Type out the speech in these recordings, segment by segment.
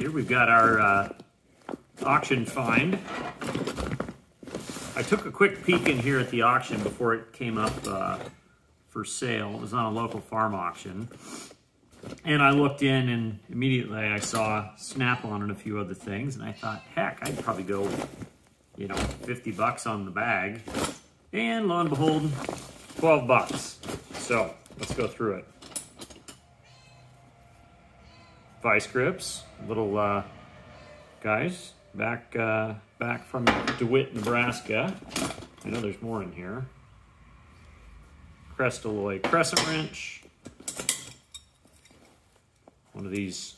Here we've got our auction find. I took a quick peek in here at the auction before it came up for sale. It was on a local farm auction. And I looked in and immediately I saw Snap-on and a few other things. And I thought, heck, I'd probably go, you know, 50 bucks on the bag. And lo and behold, 12 bucks. So let's go through it. Vice grips, little guys, back from DeWitt, Nebraska. I know there's more in here. Crestalloy crescent wrench. One of these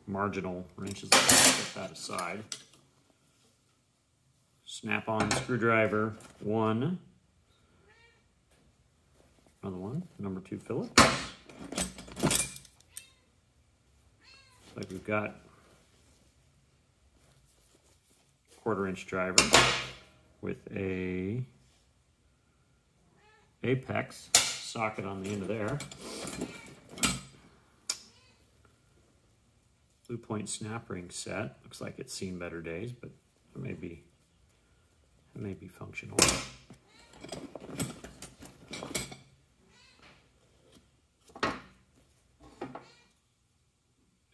marginal wrenches. Let's put that aside. Snap-on screwdriver, one. Another one, number 2 Phillips. Like we've got 1/4-inch driver with a apex socket on the end of there. Blue point snap ring set. Looks like it's seen better days, but it may be functional.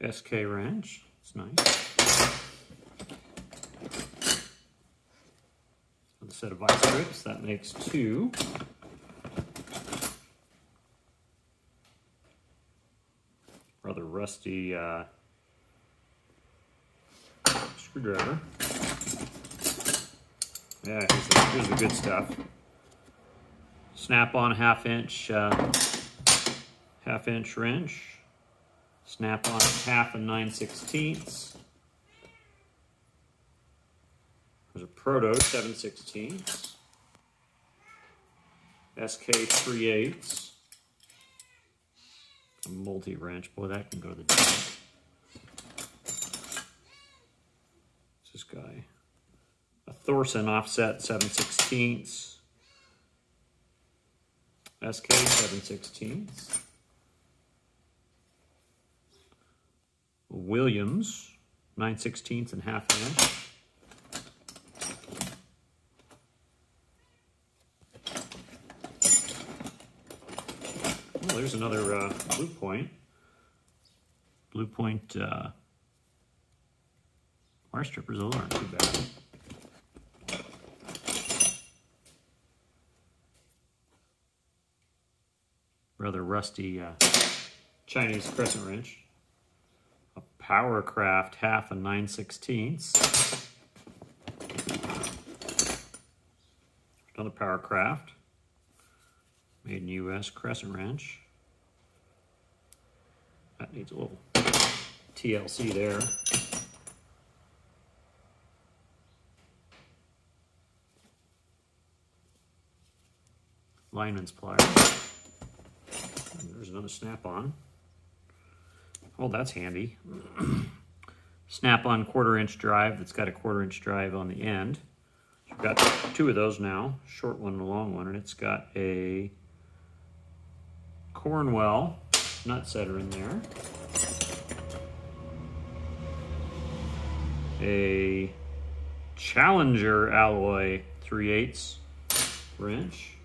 SK wrench, it's nice. Another set of vice grips, that makes 2. Rather rusty screwdriver. Yeah, here's the good stuff. Snap-on half-inch wrench. Snap-on 1/2 and 9/16. There's a Proto 7/16. SK 3/8. A multi-wrench. Boy, that can go to the top. What's this guy? A Thorson offset 7/16. SK 7/16. Williams 9/16 and 1/2 inch. Well, there's another Blue Point. Blue Point wire strippers, those aren't too bad. Rather rusty Chinese crescent wrench. A Powercraft 1/2 and 9/16. Another Powercraft. Made in US crescent wrench. That needs a little TLC there. Lineman's pliers. And there's another Snap-on. Oh, that's handy. Snap-on 1/4-inch drive that's got a 1/4-inch drive on the end. We've got 2 of those now, short one and a long one, and it's got a Cornwell nut setter in there. A Challenger alloy 3/8 wrench.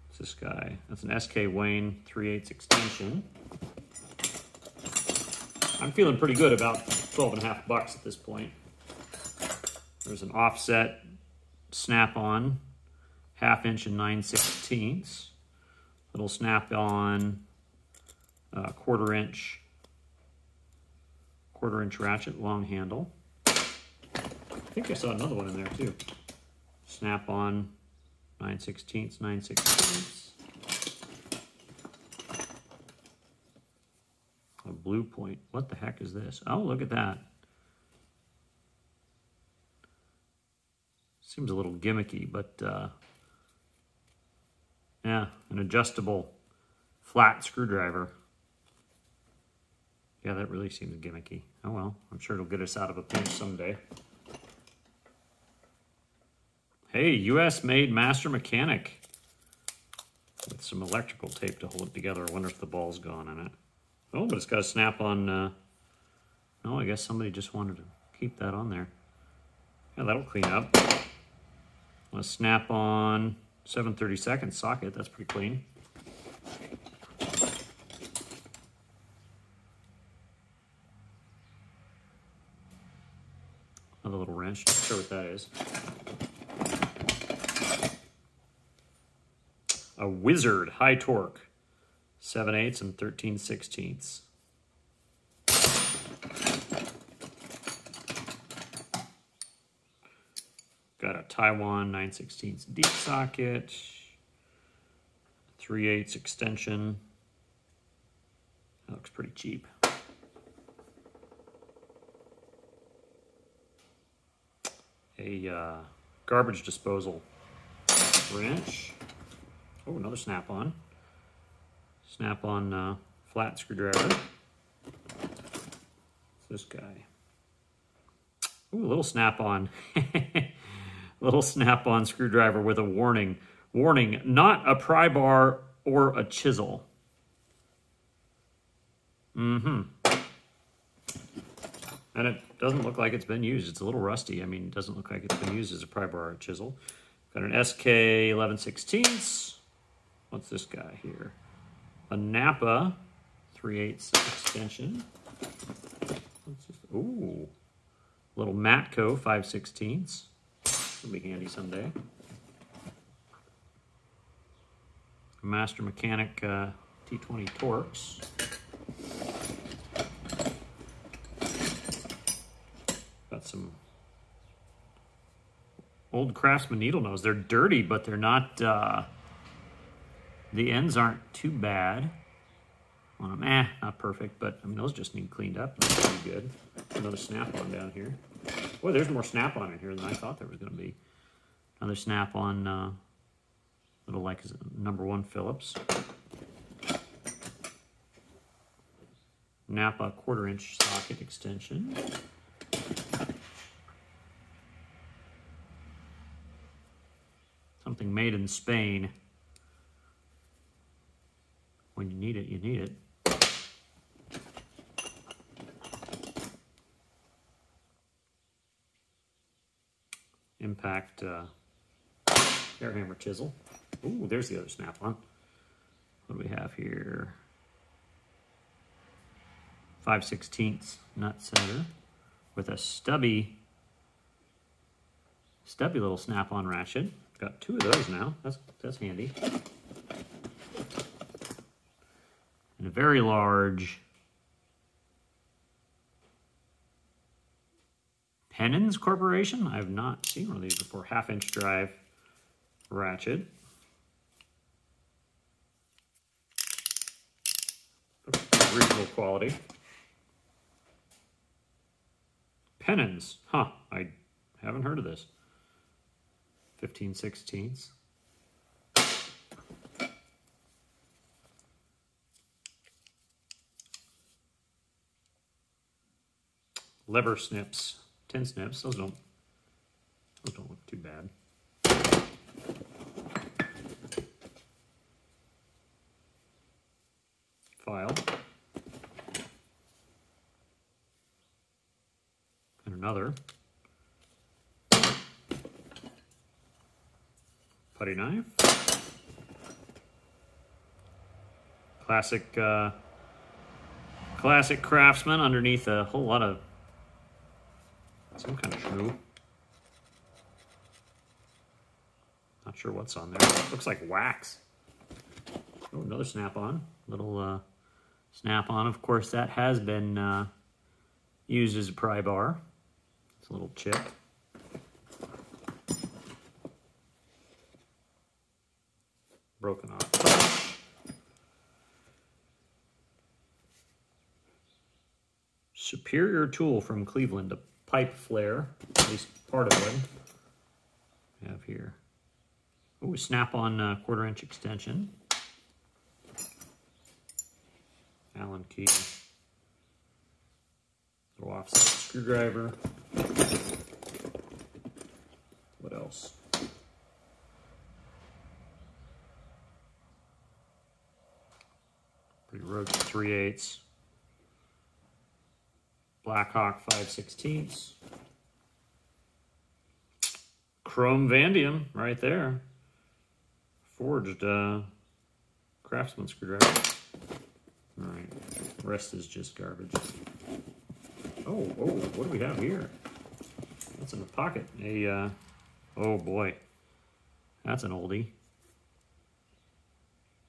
What's this guy? That's an SK Wayne 3/8 extension. I'm feeling pretty good about 12.5 bucks at this point. There's an offset Snap-on 1/2 inch and 9/16. Little Snap-on 1/4-inch ratchet, long handle. I think I saw another one in there too. Snap-on 9/16, 9/16. A Blue Point. What the heck is this? Oh, look at that. Seems a little gimmicky, but yeah, an adjustable flat screwdriver. Yeah, that really seems gimmicky. Oh well, I'm sure it'll get us out of a pinch someday. Hey, US made master mechanic with some electrical tape to hold it together. I wonder if the ball's gone in it. Oh, but it's got a snap-on. No, I guess somebody just wanted to keep that on there. Yeah, that'll clean up. A snap-on 7/32 socket. That's pretty clean. Another little wrench. Not sure what that is. A Wizard high torque, 7/8 and 13/16. Got a Taiwan 9/16 deep socket, 3/8 extension. That looks pretty cheap. A garbage disposal wrench. Oh, another snap-on. Snap-on flat screwdriver. What's this guy? Ooh, a little snap-on. Little snap-on screwdriver with a warning. Warning, not a pry bar or a chisel. And it doesn't look like it's been used. It's a little rusty. I mean, it doesn't look like it's been used as a pry bar or a chisel. Got an SK 11/16. What's this guy here? A Napa 3/8 extension. What's this? Ooh, little Matco 5/16. It'll be handy someday. Master Mechanic T20 Torx. Got some old Craftsman needle nose. They're dirty, but they're not, the ends aren't too bad. Well, not perfect, but I mean, those just need cleaned up. That's pretty good. Another snap-on down here. Boy, there's more snap-on in here than I thought there was going to be. Another snap-on, little like #1 Phillips. Napa 1/4" socket extension. Something made in Spain. When you need it, you need it. Impact air hammer chisel. Ooh, there's the other snap-on. What do we have here? 5/16 nut center with a stubby little snap-on ratchet. Got 2 of those now. That's handy. And a very large Pennons Corporation. I have not seen one of these before. 1/2" drive ratchet. Reasonable quality. Pennons. Huh. I haven't heard of this. 15/16. Lever snips. 10 snips. Those don't look too bad. File. And another. Putty knife. Classic Craftsman underneath a whole lot of some kind of shmoo. Not sure what's on there. Looks like wax. Oh, another snap-on. Little snap-on. Of course, that has been used as a pry bar. It's a little chip. Broken off. Superior tool from Cleveland, a pipe flare, at least part of it. We have here. Oh, snap-on 1/4" extension. Allen key. Little offset screwdriver. What else? Pretty rogue 3/8. Blackhawk 5/16. Chrome Vanadium right there. Forged Craftsman screwdriver. All right, the rest is just garbage. Oh, what do we have here? What's in the pocket? Oh boy, that's an oldie.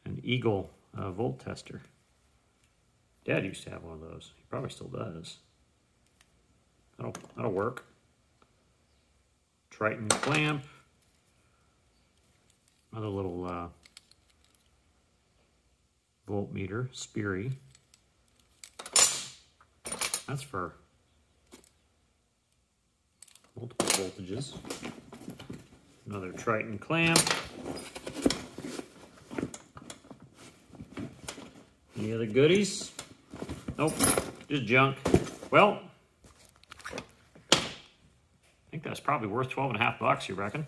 An Eagle volt tester. Dad used to have one of those. He probably still does. That'll work. Triton clamp. Another little voltmeter, Sperry. That's for multiple voltages. Another Triton clamp. Any other goodies? Nope, just junk. Well, I think that's probably worth 12.5 bucks, you reckon?